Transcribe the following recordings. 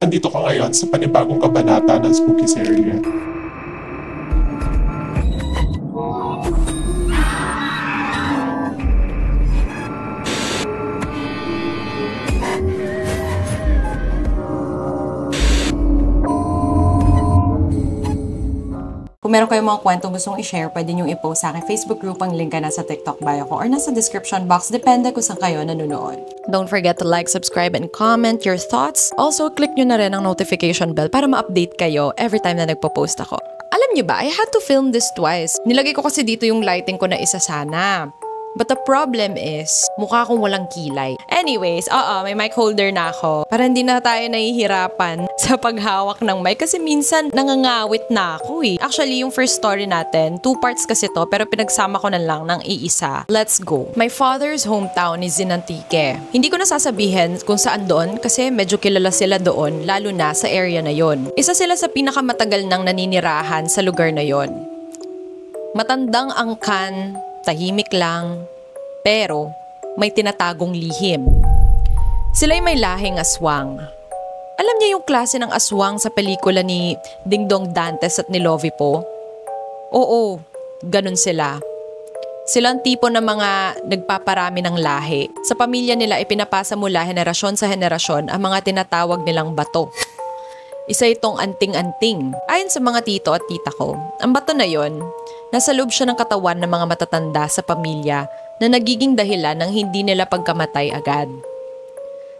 Andito ka ngayon sa panibagong kabanata ng Spooky Serie. Kung meron kayong mga kwentong gustong i-share, pwede nyo i-post sa aking Facebook group. Ang link ka nasa TikTok bio ko or nasa description box. Depende kung saan kayo nanonood. Don't forget to like, subscribe, and comment your thoughts. Also, click nyo na rin ang notification bell para ma-update kayo every time na nagpo-post ako. Alam nyo ba, I had to film this twice. Nilagay ko kasi dito yung lighting ko na isa sana. But the problem is, mukha akong walang kilay. Anyways, may mic holder na ako. Para hindi na tayo nahihirapan sa paghawak ng mic kasi minsan nangangawit na ako eh. Actually, yung first story natin, 2 parts kasi to pero pinagsama ko na lang ng iisa. Let's go. My father's hometown is in Antique. Hindi ko na sasabihin kung saan doon kasi medyo kilala sila doon, lalo na sa area na yon. Isa sila sa pinakamatagal nang naninirahan sa lugar na yon. Matandang angkan, tahimik lang, pero may tinatagong lihim. Sila'y may lahing aswang. Alam niya yung klase ng aswang sa pelikula ni Dingdong Dantes at ni Lovie po? Oo, ganun sila. Sila ang tipo ng mga nagpaparami ng lahi. Sa pamilya nila ipinapasa mula henerasyon sa henerasyon ang mga tinatawag nilang bato. Isa itong anting-anting. Ayon sa mga tito at tita ko, ang bato na yon, nasa loob siya ng katawan ng mga matatanda sa pamilya na nagiging dahilan ng hindi nila pagkamatay agad.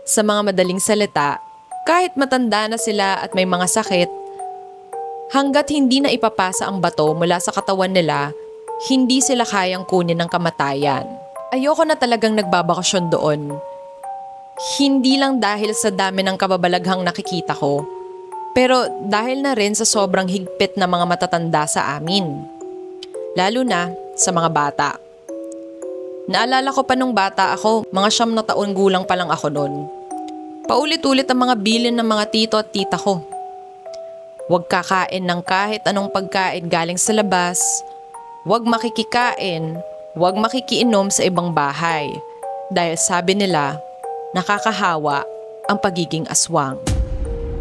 Sa mga madaling salita, kahit matanda na sila at may mga sakit, hanggat hindi na ipapasa ang bato mula sa katawan nila, hindi sila kayang kunin ng kamatayan. Ayoko na talagang nagbabakasyon doon. Hindi lang dahil sa dami ng kababalaghang nakikita ko, pero dahil na rin sa sobrang higpit na mga matatanda sa amin. Lalo na sa mga bata. Naalala ko pa nung bata ako, mga 9 na taon gulang pa lang ako noon. Paulit-ulit ang mga bilin ng mga tito at tita ko. Huwag kakain ng kahit anong pagkain galing sa labas. Huwag makikikain, huwag makikiinom sa ibang bahay. Dahil sabi nila, nakakahawa ang pagiging aswang.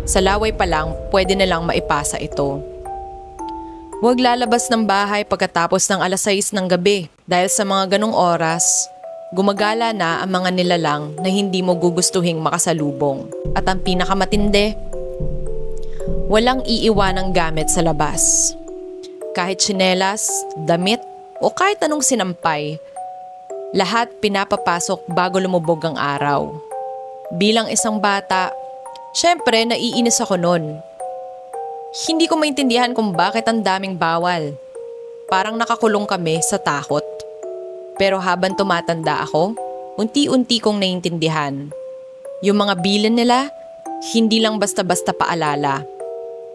Sa laway pa lang, pwede nilang maipasa ito. Huwag lalabas ng bahay pagkatapos ng 6:00 ng gabi dahil sa mga ganong oras, gumagala na ang mga nilalang na hindi mo gugustuhing makasalubong. At ang pinakamatindi, walang iiwanang gamit sa labas. Kahit tsinelas, damit o kahit anong sinampay, lahat pinapapasok bago lumubog ang araw. Bilang isang bata, syempre naiinis ako noon. Hindi ko maintindihan kung bakit ang daming bawal. Parang nakakulong kami sa takot. Pero habang tumatanda ako, unti-unti kong naiintindihan. Yung mga bilin nila, hindi lang basta-basta paalala.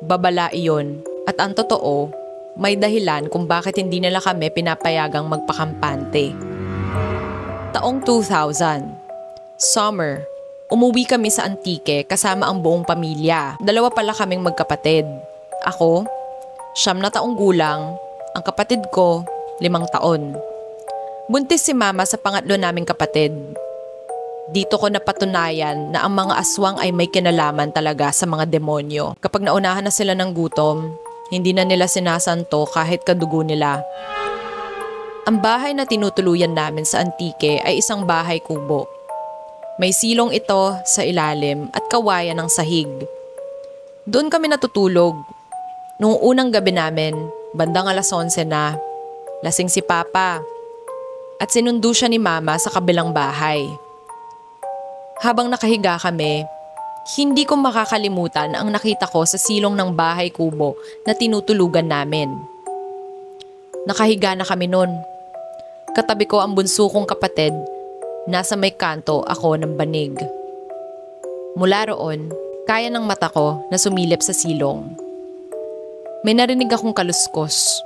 Babala iyon. At ang totoo, may dahilan kung bakit hindi nila kami pinapayagang magpakampante. Taong 2000. Summer. Umuwi kami sa Antique kasama ang buong pamilya. 2 pala kaming magkapatid. Ako, 9 na taong gulang. Ang kapatid ko, 5 taon. Buntis si mama sa pangatlo naming kapatid. Dito ko napatunayan na ang mga aswang ay may kinalaman talaga sa mga demonyo. Kapag naunahan na sila ng gutom, hindi na nila sinasanto kahit kadugo nila. Ang bahay na tinutuluyan namin sa Antique ay isang bahay kubo. May silong ito sa ilalim at kawayan ng sahig. Doon kami natutulog. Noong unang gabi namin, bandang 11:00 na, lasing si Papa at sinundo siya ni Mama sa kabilang bahay. Habang nakahiga kami, hindi ko makakalimutan ang nakita ko sa silong ng bahay kubo na tinutulugan namin. Nakahiga na kami noon. Katabi ko ang bunso kong kapatid. Nasa may kanto ako ng banig. Mula roon, kaya ng mata ko na sumilip sa silong. May narinig akong kaluskos.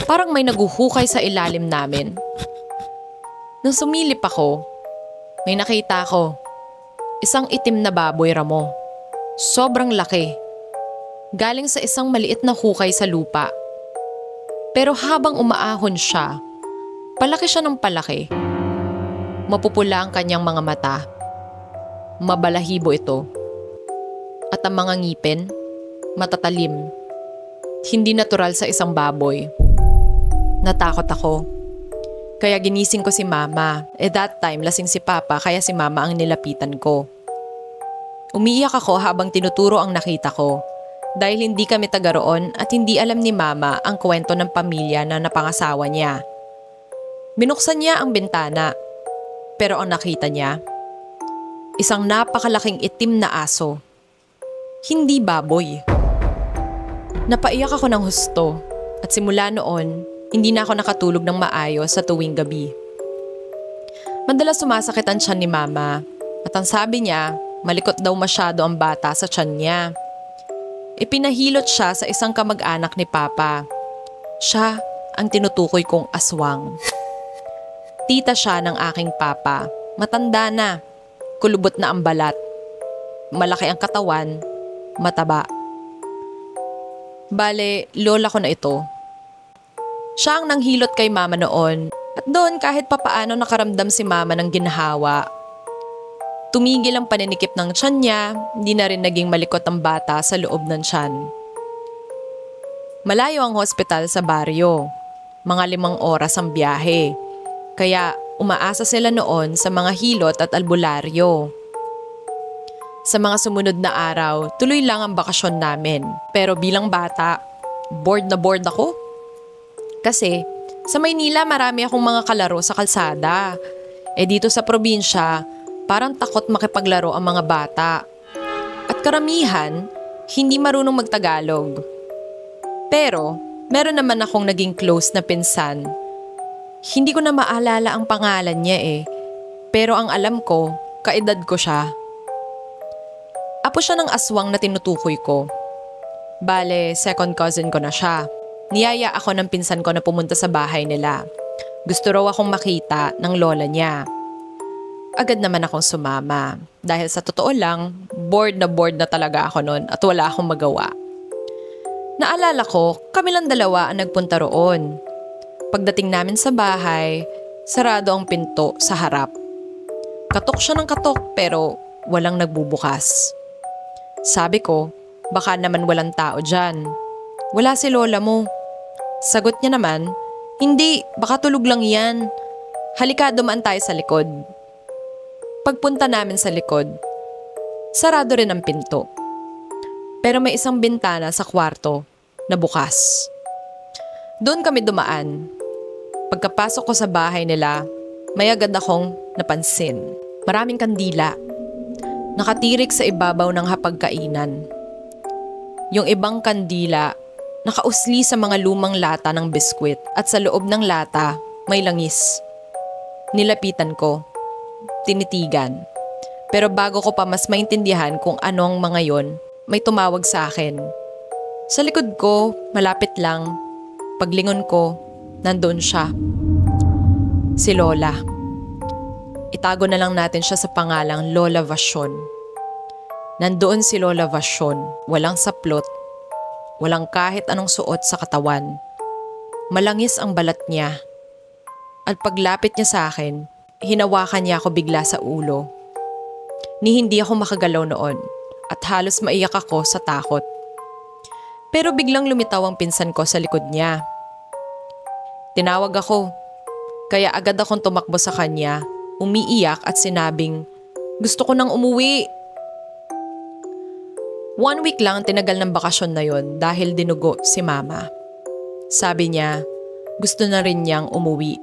Parang may naguhukay sa ilalim namin. Nang sumilip ako, may nakita ako. Isang itim na baboy ramo. Sobrang laki. Galing sa isang maliit na hukay sa lupa. Pero habang umaahon siya, palaki siya ng palaki. Mapupula ang kanyang mga mata. Mabalahibo ito. At ang mga ngipin, matatalim, hindi natural sa isang baboy. Natakot ako. Kaya ginising ko si Mama. That time, lasing si Papa kaya si Mama ang nilapitan ko. Umiiyak ako habang tinuturo ang nakita ko. Dahil hindi kami taga roon at hindi alam ni Mama ang kwento ng pamilya na napangasawa niya. Binuksan niya ang bintana. Pero ang nakita niya, isang napakalaking itim na aso. Hindi baboy. Napaiyak ako ng husto at simula noon, hindi na ako nakatulog ng maayos sa tuwing gabi. Madalas sumasakit ang tiyan ni Mama at ang sabi niya, malikot daw masyado ang bata sa tiyan niya. Ipinahilot siya sa isang kamag-anak ni Papa. Siya ang tinutukoy kong aswang. Tita siya ng aking papa. Matanda na. Kulubot na ang balat. Malaki ang katawan. Mataba. Bale, lola ko na ito. Siya ang nanghilot kay Mama noon. At doon kahit papaano nakaramdam si Mama ng ginhawa. Tumigil ang paninikip ng tiyan niya. Hindi na rin naging malikot ang bata sa loob ng tiyan. Malayo ang hospital sa baryo. Mga 5 oras ang biyahe. Kaya umaasa sila noon sa mga hilot at albularyo. Sa mga sumunod na araw, tuloy lang ang bakasyon namin. Pero bilang bata, bored na bored ako. Kasi sa Maynila marami akong mga kalaro sa kalsada. Dito sa probinsya, parang takot makipaglaro ang mga bata. At karamihan, hindi marunong magtagalog. Pero meron naman akong naging close na pinsan. Hindi ko na maalala ang pangalan niya pero ang alam ko, kaedad ko siya. Apo siya ng aswang na tinutukoy ko. Bale, second cousin ko na siya. Niyaya ako ng pinsan ko na pumunta sa bahay nila. Gusto raw akong makita ng lola niya. Agad naman akong sumama. Dahil sa totoo lang, bored na talaga ako noon at wala akong magawa. Naalala ko, kami lang dalawa ang nagpunta roon. Pagdating namin sa bahay, sarado ang pinto sa harap. Katok siya ng katok pero walang nagbubukas. Sabi ko, baka naman walang tao dyan. Wala si lola mo. Sagot niya naman, hindi, baka tulog lang yan. Halika, dumaan tayo sa likod. Pagpunta namin sa likod, sarado rin ang pinto. Pero may isang bintana sa kwarto na bukas. Doon kami dumaan. Pagkapasok ko sa bahay nila, may agad akong napansin. Maraming kandila. Nakatirik sa ibabaw ng hapagkainan. Yung ibang kandila, nakausli sa mga lumang lata ng biskwit at sa loob ng lata, may langis. Nilapitan ko. Tinitigan. Pero bago ko pa mas maintindihan kung anong mga yon, may tumawag sa akin. Sa likod ko, malapit lang. Paglingon ko, nandoon siya. Si Lola. Itago na lang natin siya sa pangalang Lola Vashon. Nandoon si Lola Vashon, walang saplot, walang kahit anong suot sa katawan. Malangis ang balat niya. At paglapit niya sa akin, hinawakan niya ako bigla sa ulo. Ni hindi ako makagalaw noon at halos maiyak ako sa takot. Pero biglang lumitaw ang pinsan ko sa likod niya. Tinawag ako, kaya agad akong tumakbo sa kanya, umiiyak at sinabing, gusto ko nang umuwi. 1 week lang ang tinagal ng bakasyon na yon dahil dinugo si Mama. Sabi niya, gusto na rin niyang umuwi.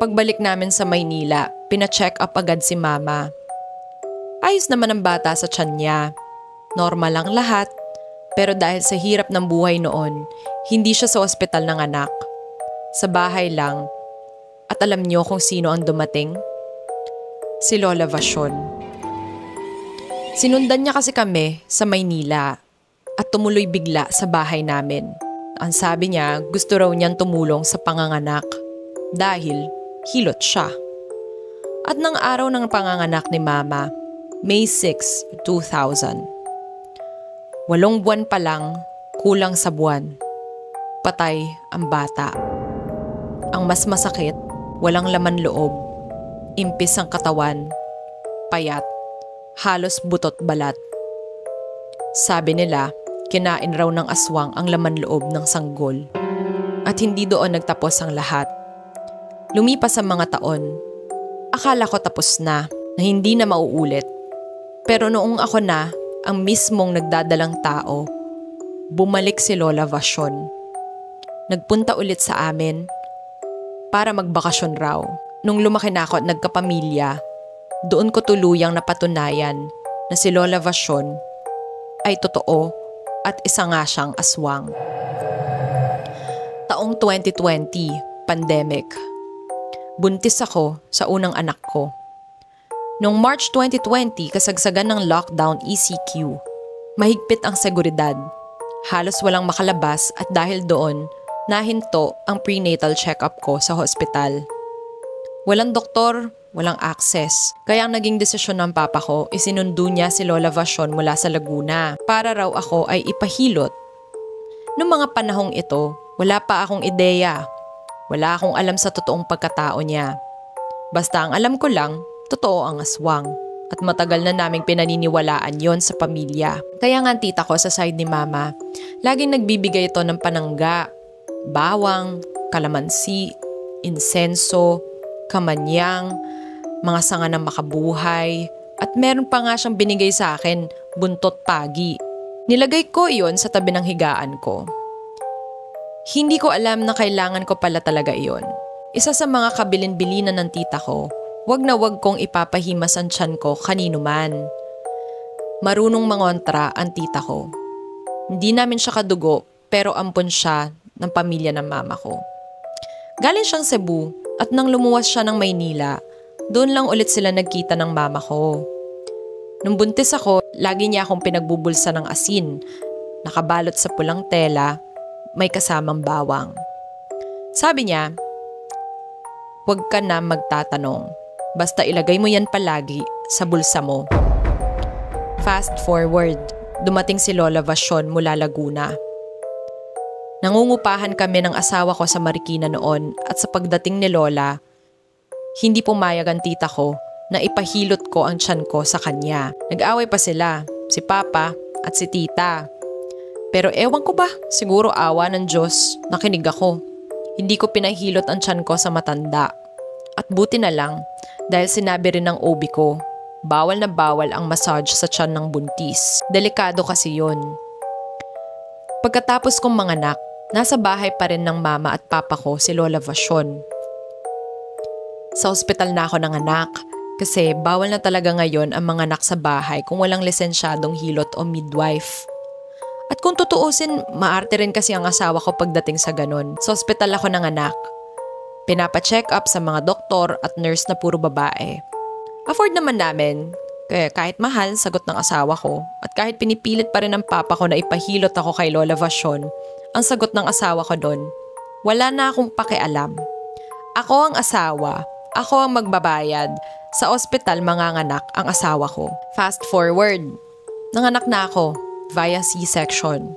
Pagbalik namin sa Maynila, pina-check up agad si Mama. Ayos naman ang bata sa tiyan niya. Normal lang lahat, pero dahil sa hirap ng buhay noon, hindi siya sa ospital ng anak. Sa bahay lang. At alam niyo kung sino ang dumating? Si Lola Vashon. Sinundan niya kasi kami sa Maynila at tumuloy bigla sa bahay namin. Ang sabi niya, gusto raw niyang tumulong sa panganganak dahil hilot siya. At ng araw ng panganganak ni Mama, May 6, 2000. 8 buwan pa lang, kulang sa buwan. Patay ang bata. Ang mas masakit, walang laman loob, impis ang katawan, payat, halos butot balat. Sabi nila, kinain raw ng aswang ang laman loob ng sanggol. At hindi doon nagtapos ang lahat. Lumipas ang mga taon. Akala ko tapos na hindi na mauulit. Pero noong ako na ang mismong nagdadalang tao, bumalik si Lola Vachon. Nagpunta ulit sa amin para magbakasyon raw. Nung lumaki na ako at nagkapamilya, doon ko tuluyang napatunayan na si Lola Vachon ay totoo at isa nga siyang aswang. Taong 2020, pandemic. Buntis ako sa unang anak ko. Noong March 2020, kasagsagan ng lockdown ECQ. Mahigpit ang seguridad. Halos walang makalabas at dahil doon, nahinto ang prenatal check-up ko sa hospital. Walang doktor, walang access. Kaya ang naging desisyon ng papa ko, isinundo niya si Lola Vachon mula sa Laguna para raw ako ay ipahilot. Noong mga panahong ito, wala pa akong ideya. Wala akong alam sa totoong pagkatao niya. Basta ang alam ko lang, totoo ang aswang. At matagal na naming pinaniniwalaan yon sa pamilya. Kaya nga tita ko sa side ni mama, laging nagbibigay ito ng panangga, bawang, kalamansi, insenso, kamanyang, mga sanga ng makabuhay, at meron pa nga siyang binigay sa akin, buntot pagi. Nilagay ko iyon sa tabi ng higaan ko. Hindi ko alam na kailangan ko pala talaga iyon. Isa sa mga kabilin-bilinan ng tita ko, wag na wag kong ipapahimas ang tiyan ko kanino man. Marunong mangontra ang tita ko. Hindi namin siya kadugo pero ampon siya ng pamilya ng mama ko. Galing siyang Cebu at nang lumuwas siya ng Maynila, doon lang ulit sila nagkita ng mama ko. Nung buntis ako, lagi niya akong pinagbubulsa ng asin, nakabalot sa pulang tela, may kasamang bawang. Sabi niya, "Huwag ka na magtatanong. Basta ilagay mo yan palagi sa bulsa mo." Fast forward, dumating si Lola Vachon mula Laguna. Nangungupahan kami ng asawa ko sa Marikina noon at sa pagdating ni Lola, hindi pumayag ang tita ko na ipahilot ko ang tiyan ko sa kanya. Nag-away pa sila, si Papa at si Tita. Pero ewan ko ba, siguro awa ng Diyos, nakinig ako. Hindi ko pinahilot ang tiyan ko sa matanda. At buti na lang, dahil sinabi rin ng OB ko, bawal na bawal ang massage sa tiyan ng buntis. Delikado kasi yun. Pagkatapos kong manganak, nasa bahay pa rin ng mama at papa ko si Lola Vachon. Sa ospital na ako nanganak kasi bawal na talaga ngayon ang mga anak sa bahay kung walang lisensyadong hilot o midwife. At kung tutuusin, maarte rin kasi ang asawa ko pagdating sa ganon. Sa ospital ako nanganak. Pinapa-check up sa mga doktor at nurse na puro babae. Afford naman namin, kaya kahit mahal, sagot ng asawa ko. At kahit pinipilit pa rin ng papa ko na ipahilot ako kay Lola Vachon, ang sagot ng asawa ko doon, wala na akong pakialam. Ako ang asawa, ako ang magbabayad. Sa ospital manganganak ang asawa ko. Fast forward, nanganak na ako via C-section.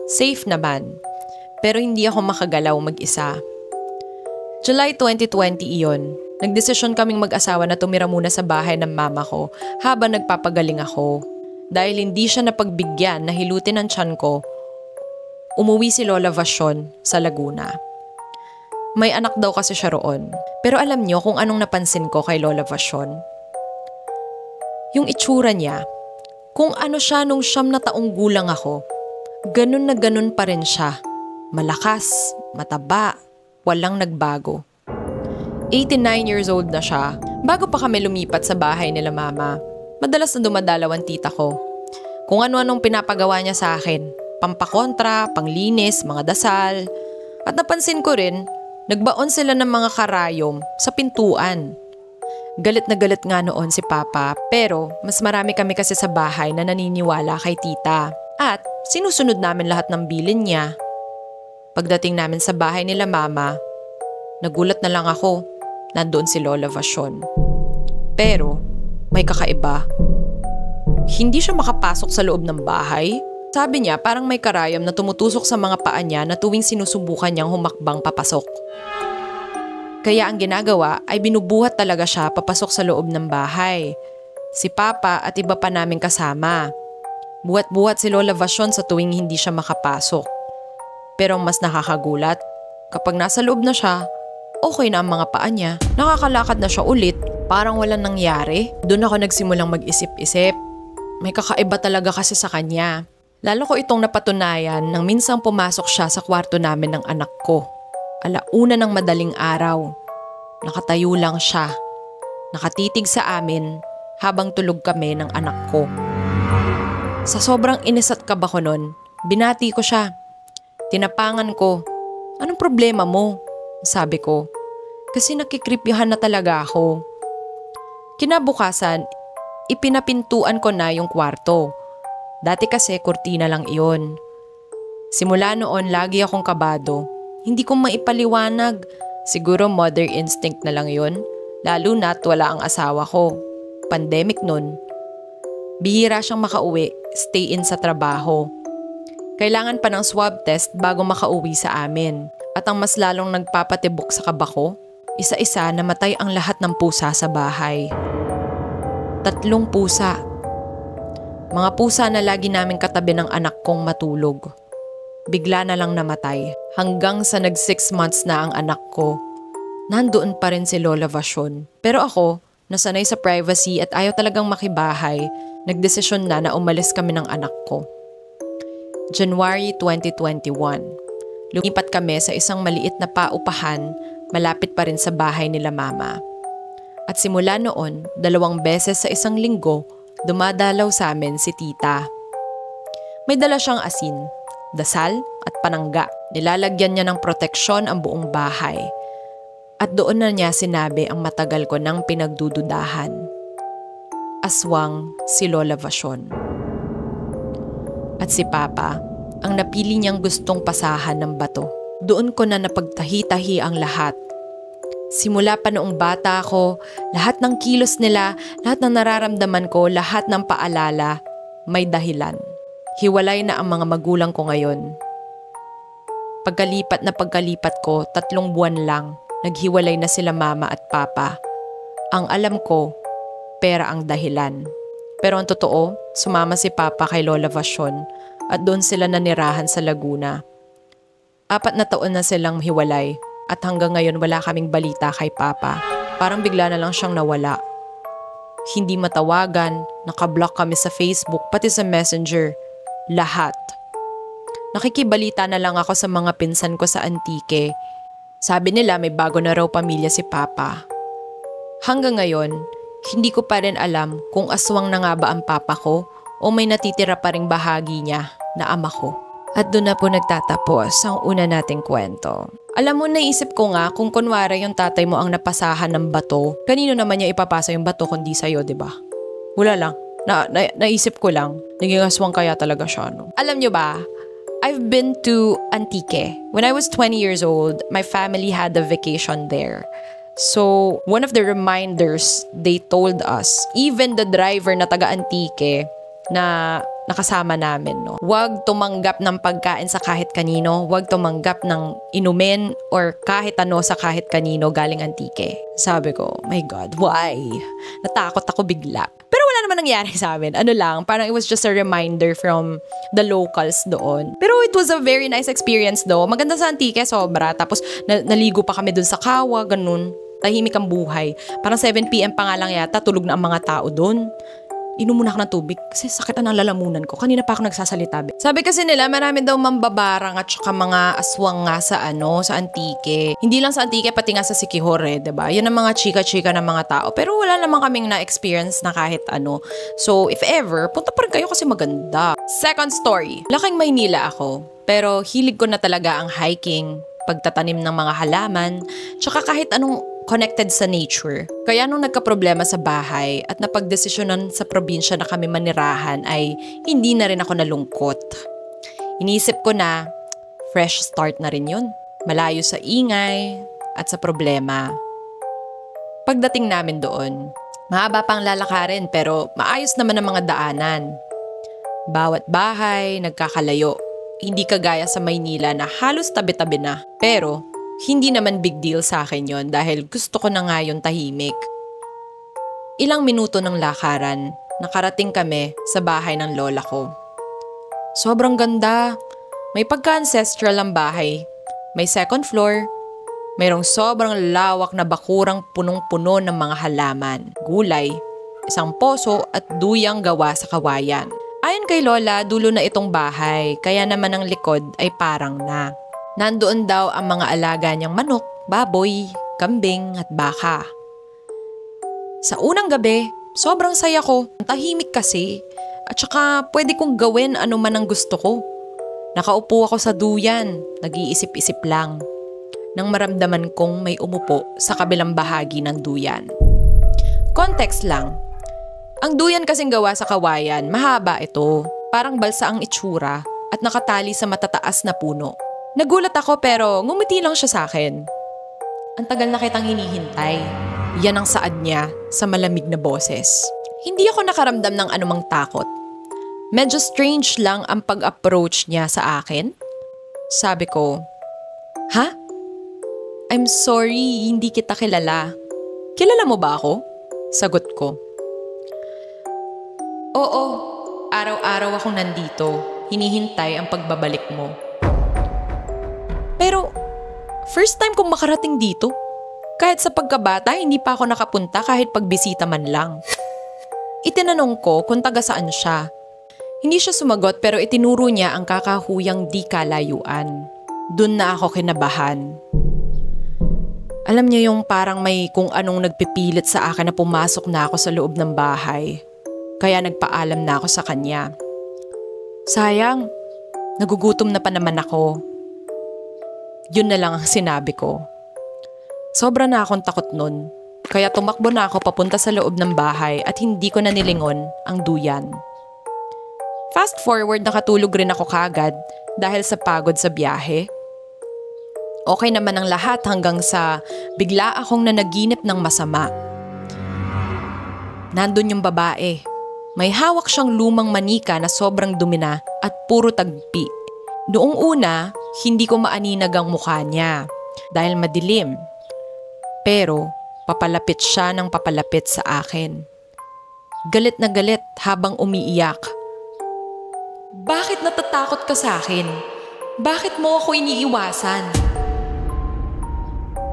Safe naman, pero hindi ako makagalaw mag-isa. July 2020 iyon, nagdesisyon kaming mag-asawa na tumira muna sa bahay ng mama ko habang nagpapagaling ako. Dahil hindi siya napagbigyan na hilutin ang tiyan ko, umuwi si Lola Vachon sa Laguna. May anak daw kasi siya roon. Pero alam niyo kung anong napansin ko kay Lola Vachon? Yung itsura niya, kung ano siya nung 9 na taong gulang ako, ganun na ganun pa rin siya. Malakas, mataba, walang nagbago. 89 years old na siya. Bago pa kami lumipat sa bahay nila mama, madalas na dumadalaw ang tita ko. Kung ano-anong pinapagawa niya sa akin, pampakontra, panglinis, mga dasal. At napansin ko rin, nagbaon sila ng mga karayom sa pintuan. Galit na galit nga noon si Papa, pero mas marami kami kasi sa bahay na naniniwala kay tita. At sinusunod namin lahat ng bilin niya. Pagdating namin sa bahay nila mama, nagulat na lang ako, nandoon si Lola Vachon. Pero may kakaiba. Hindi siya makapasok sa loob ng bahay. Sabi niya parang may karayom na tumutusok sa mga paa niya na tuwing sinusubukan niyang humakbang papasok. Kaya ang ginagawa ay binubuhat talaga siya papasok sa loob ng bahay. Si Papa at iba pa naming kasama. Buhat-buhat si Lola Vashon sa tuwing hindi siya makapasok. Pero ang mas nakakagulat, kapag nasa loob na siya, okay na ang mga paa niya, nakakalakad na siya ulit, parang walang nangyari. Doon ako nagsimulang mag-isip-isip. May kakaiba talaga kasi sa kanya. Lalo ko itong napatunayan nang minsang pumasok siya sa kwarto namin ng anak ko. 1:00 ng madaling araw. Nakatayo lang siya. Nakatitig sa amin habang tulog kami ng anak ko. Sa sobrang inis at kaba ko nun, binati ko siya. Tinapangan ko. Anong problema mo? Sabi ko. Kasi nakikripihan na talaga ako. Kinabukasan, ipinapintuan ko na yung kwarto. Dati kasi kurtina lang iyon. Simula noon, lagi akong kabado. Hindi ko maipaliwanag. Siguro mother instinct na lang yun. Lalo na't wala ang asawa ko. Pandemic nun. Bihira siyang makauwi, stay in sa trabaho. Kailangan pa ng swab test bago makauwi sa amin. At ang mas lalong nagpapatibok sa kaba ko, isa-isa namatay ang lahat ng pusa sa bahay. 3 pusa. Mga pusa na lagi naming katabi ng anak kong matulog. Bigla na lang namatay. Hanggang sa nag-6 months na ang anak ko. Nandoon pa rin si Lola Vashon. Pero ako, nasanay sa privacy at ayaw talagang makibahay, nagdesisyon na umalis kami ng anak ko. January 2021. Lumipat kami sa isang maliit na paupahan, malapit pa rin sa bahay nila mama. At simula noon, 2 beses sa isang linggo, dumadalaw sa amin si tita. May dala siyang asin, dasal at panangga. Nilalagyan niya ng proteksyon ang buong bahay. At doon na niya sinabi ang matagal ko nang pinagdududahan. Aswang si Lola Vashon. At si Papa, ang napili niyang gustong pasahan ng bato. Doon ko na napagtahi-tahi ang lahat. Simula pa noong bata ako, lahat ng kilos nila, lahat ng nararamdaman ko, lahat ng paalala, may dahilan. Hiwalay na ang mga magulang ko ngayon. Pagkalipat ko, 3 buwan lang, naghiwalay na sila mama at papa. Ang alam ko, pera ang dahilan. Pero ang totoo, sumama si Papa kay Lola Vashon at doon sila nanirahan sa Laguna. 4 na taon na silang hiwalay at hanggang ngayon wala kaming balita kay Papa. Parang bigla na lang siyang nawala. Hindi matawagan, nakablock kami sa Facebook pati sa Messenger. Lahat. Nakikibalita na lang ako sa mga pinsan ko sa Antique. Sabi nila may bago na raw pamilya si Papa. Hanggang ngayon, hindi ko pa rin alam kung aswang na nga ba ang papa ko o may natitira pa ring bahagi niya na ama ko. At doon na po nagtatapos ang una nating kwento. Alam mo, naisip ko nga kung kunwari yung tatay mo ang napasahan ng bato, kanino naman niya ipapasa yung bato kundi sa'yo, diba? Wala lang. Naisip ko lang, naging aswang kaya talaga siya, no? Alam nyo ba, I've been to Antique. When I was 20 years old, my family had a vacation there. So, one of the reminders they told us, even the driver na taga-Antique na nakasama namin, no, huwag tumanggap ng pagkain sa kahit kanino, huwag tumanggap ng inumin or kahit ano sa kahit kanino galing Antique. Sabi ko, my God, why? Natakot ako bigla. Pero wala naman nangyari sa amin. Ano lang, parang it was just a reminder from the locals doon. Pero it was a very nice experience though. Maganda sa Antique, sobra. Tapos naligo pa kami dun sa kawa, ganun. Tahimik ang buhay. Parang 7 PM pa nga lang yata, tulog na ang mga tao doon. Inom muna ako ng tubig kasi sakit na ng lalamunan ko. Kanina pa ako nagsasalita. Sabi kasi nila, marami daw mambabarang at saka mga aswang nga sa Antique. Hindi lang sa Antique, pati nga sa Siquijor, diba? Yan ang mga chika-chika ng mga tao. Pero wala naman kaming na-experience na kahit ano. So, if ever, punta pa rin kayo kasi maganda. Second story. Laking Maynila ako. Pero hilig ko na talaga ang hiking, pagtatanim ng mga halaman, tsaka kahit anong connected sa nature. Kaya nung nagka-problema sa bahay at napagdesisyonan sa probinsya na kami manirahan ay hindi na rin ako nalungkot. Iniisip ko na fresh start na rin yun. Malayo sa ingay at sa problema. Pagdating namin doon, mahaba pang lalakarin pero maayos naman ang mga daanan. Bawat bahay nagkakalayo. Hindi kagaya sa Maynila na halos tabi-tabi na. Pero hindi naman big deal sa akin yon dahil gusto ko na nga yung tahimik. Ilang minuto ng lakaran, nakarating kami sa bahay ng lola ko. Sobrang ganda. May pagka-ancestral ang bahay. May second floor. Mayroong sobrang lawak na bakurang punong-puno ng mga halaman, gulay, isang poso at duyang gawa sa kawayan. Ayon kay Lola, dulo na itong bahay, kaya naman ang likod ay parang na. Nandoon daw ang mga alaga niyang manok, baboy, kambing at baka. Sa unang gabi, sobrang saya ko. Tahimik kasi. At saka pwede kong gawin ano man ang gusto ko. Nakaupo ako sa duyan, nag-iisip-isip lang. Nang maramdaman kong may umupo sa kabilang bahagi ng duyan. Context lang. Ang duyan kasing gawa sa kawayan, mahaba ito. Parang balsa ang itsura at nakatali sa matataas na puno. Nagulat ako pero ngumiti lang siya sa akin. Ang tagal na kitang hinihintay. Yan ang saad niya sa malamig na boses. Hindi ako nakaramdam ng anumang takot. Medyo strange lang ang pag-approach niya sa akin. Sabi ko, "Ha? I'm sorry, hindi kita kilala. Kilala mo ba ako?" Sagot ko. "Oo, araw-araw akong nandito. Hinihintay ang pagbabalik mo." Pero, first time kong makarating dito. Kahit sa pagkabata, hindi pa ako nakapunta kahit pagbisita man lang. Itinanong ko kung taga saan siya. Hindi siya sumagot pero itinuro niya ang kakahuyang di kalayuan. Doon na ako kinabahan. Alam niya yung parang may kung anong nagpipilit sa akin na pumasok na ako sa loob ng bahay. Kaya nagpaalam na ako sa kanya. Sayang, nagugutom na pa naman ako. Yun na lang ang sinabi ko. Sobra na akong takot nun. Kaya tumakbo na ako papunta sa loob ng bahay at hindi ko na nilingon ang duyan. Fast forward, nakatulog rin ako kagad dahil sa pagod sa biyahe. Okay naman ang lahat hanggang sa bigla akong nanaginip ng masama. Nandun yung babae. May hawak siyang lumang manika na sobrang dumi na at puro tagpi. Noong una, hindi ko maaninag ang mukha niya dahil madilim. Pero papalapit siya ng papalapit sa akin. Galit na galit habang umiiyak. "Bakit natatakot ka sa akin? Bakit mo ako iniiwasan?"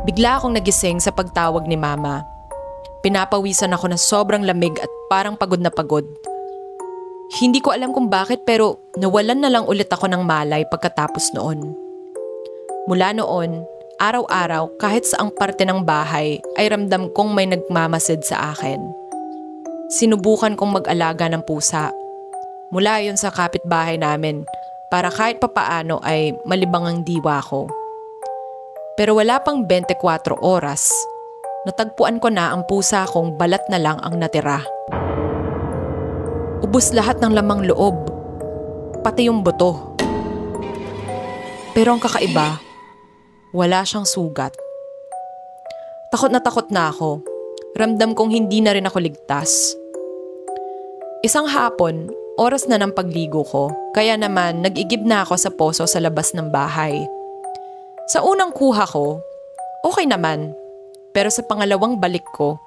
Bigla akong nagising sa pagtawag ni Mama. Pinapawisan ako ng sobrang lamig at parang pagod na pagod. Hindi ko alam kung bakit pero nawalan na lang ulit ako ng malay pagkatapos noon. Mula noon, araw-araw kahit saang parte ng bahay ay ramdam kong may nagmamasid sa akin. Sinubukan kong mag-alaga ng pusa. Mula yon sa kapitbahay namin para kahit papaano ay malibang ang diwa ko. Pero wala pang 24 oras, natagpuan ko na ang pusa kong balat na lang ang natira. Ubos lahat ng lamang loob, pati yung buto. Pero ang kakaiba, wala siyang sugat. Takot na ako. Ramdam kong hindi na rin ako ligtas. Isang hapon, oras na ng pagligo ko, kaya naman nag-igib na ako sa poso sa labas ng bahay. Sa unang kuha ko, okay naman. Pero sa pangalawang balik ko,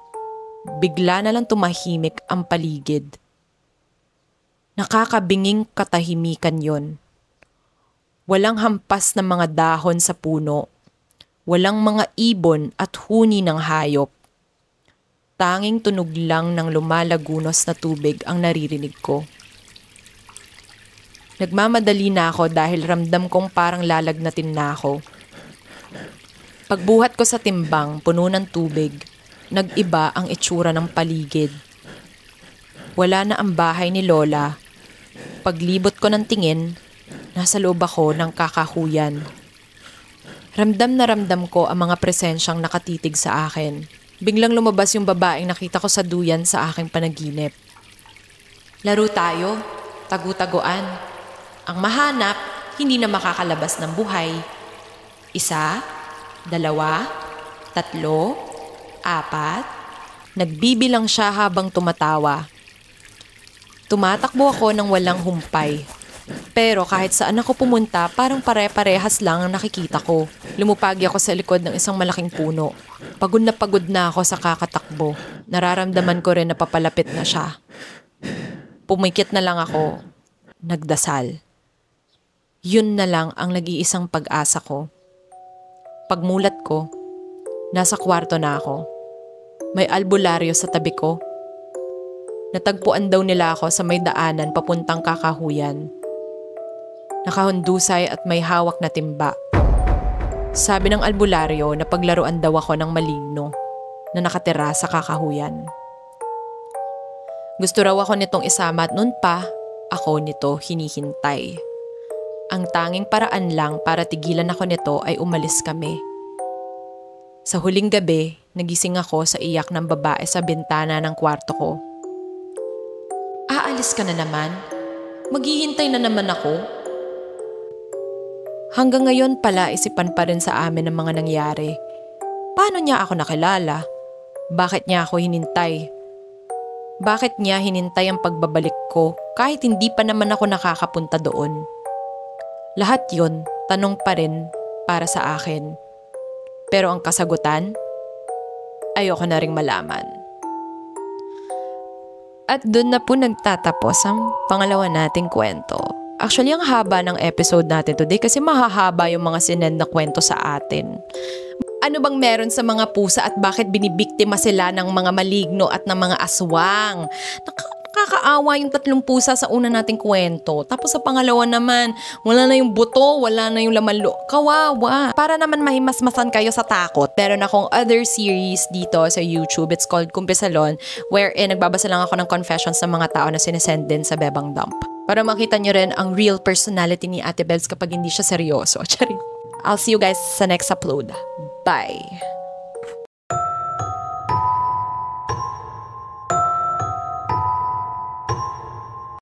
bigla na lang tumahimik ang paligid. Nakakabinging katahimikan yon. Walang hampas na mga dahon sa puno. Walang mga ibon at huni ng hayop. Tanging tunog lang ng lumalagunos na tubig ang naririnig ko. Nagmamadali na ako dahil ramdam kong parang lalagnatin na ako. Pagbuhat ko sa timbang puno ng tubig, nag-iba ang itsura ng paligid. Wala na ang bahay ni Lola. Paglibot ko ng tingin, nasa loob ako ng kakahuyan. Ramdam na ramdam ko ang mga presensyang nakatitig sa akin. Biglang lumabas yung babaeng nakita ko sa duyan sa aking panaginip. "Laro tayo, tagu-taguan. Ang mahanap, hindi na makakalabas ng buhay. 1, 2, 3, 4. Nagbibilang siya habang tumatawa. Tumatakbo ako ng walang humpay. Pero kahit saan ako pumunta, parang pare-parehas lang ang nakikita ko. Lumupagi ako sa likod ng isang malaking puno. Pagod na ako sa kakatakbo. Nararamdaman ko rin na papalapit na siya. Pumikit na lang ako. Nagdasal. Yun na lang ang nag-iisang pag-asa ko. Pagmulat ko, nasa kwarto na ako. May albularyo sa tabi ko. Natagpuan daw nila ako sa may daanan papuntang Kakahuyan. Nakahundusay at may hawak na timba. Sabi ng albularyo na paglaruan daw ako ng maligno na nakatira sa Kakahuyan. Gusto raw ako nitong isama at noon pa ako nito hinihintay. Ang tanging paraan lang para tigilan ako nito ay umalis kami. Sa huling gabi, nagising ako sa iyak ng babae sa bintana ng kwarto ko. Aalis ka na naman? Maghihintay na naman ako? Hanggang ngayon pala isipan pa rin sa amin ang mga nangyari. Paano niya ako nakilala? Bakit niya ako hinintay? Bakit niya hinintay ang pagbabalik ko kahit hindi pa naman ako nakakapunta doon? Lahat yon, tanong pa rin para sa akin. Pero ang kasagutan, ayoko na ring malaman. At doon na po nagtatapos ang pangalawa nating kwento. Actually, ang haba ng episode natin today kasi mahahaba yung mga sinend na kwento sa atin. Ano bang meron sa mga pusa at bakit binibiktima sila ng mga maligno at ng mga aswang? Nakakaawa yung 3 pusa sa una nating kwento. Tapos sa pangalawa naman, wala na yung buto, wala na yung laman loob. Kawawa. Para naman mahimasmasan kayo sa takot, meron akong other series dito sa YouTube. It's called Kumpisalon, wherein nagbabasa lang ako ng confessions ng mga tao na sinesend din sa Bebang Dump. Para makita nyo rin ang real personality ni Ate Bebs kapag hindi siya seryoso. Charing. I'll see you guys sa next upload. Bye!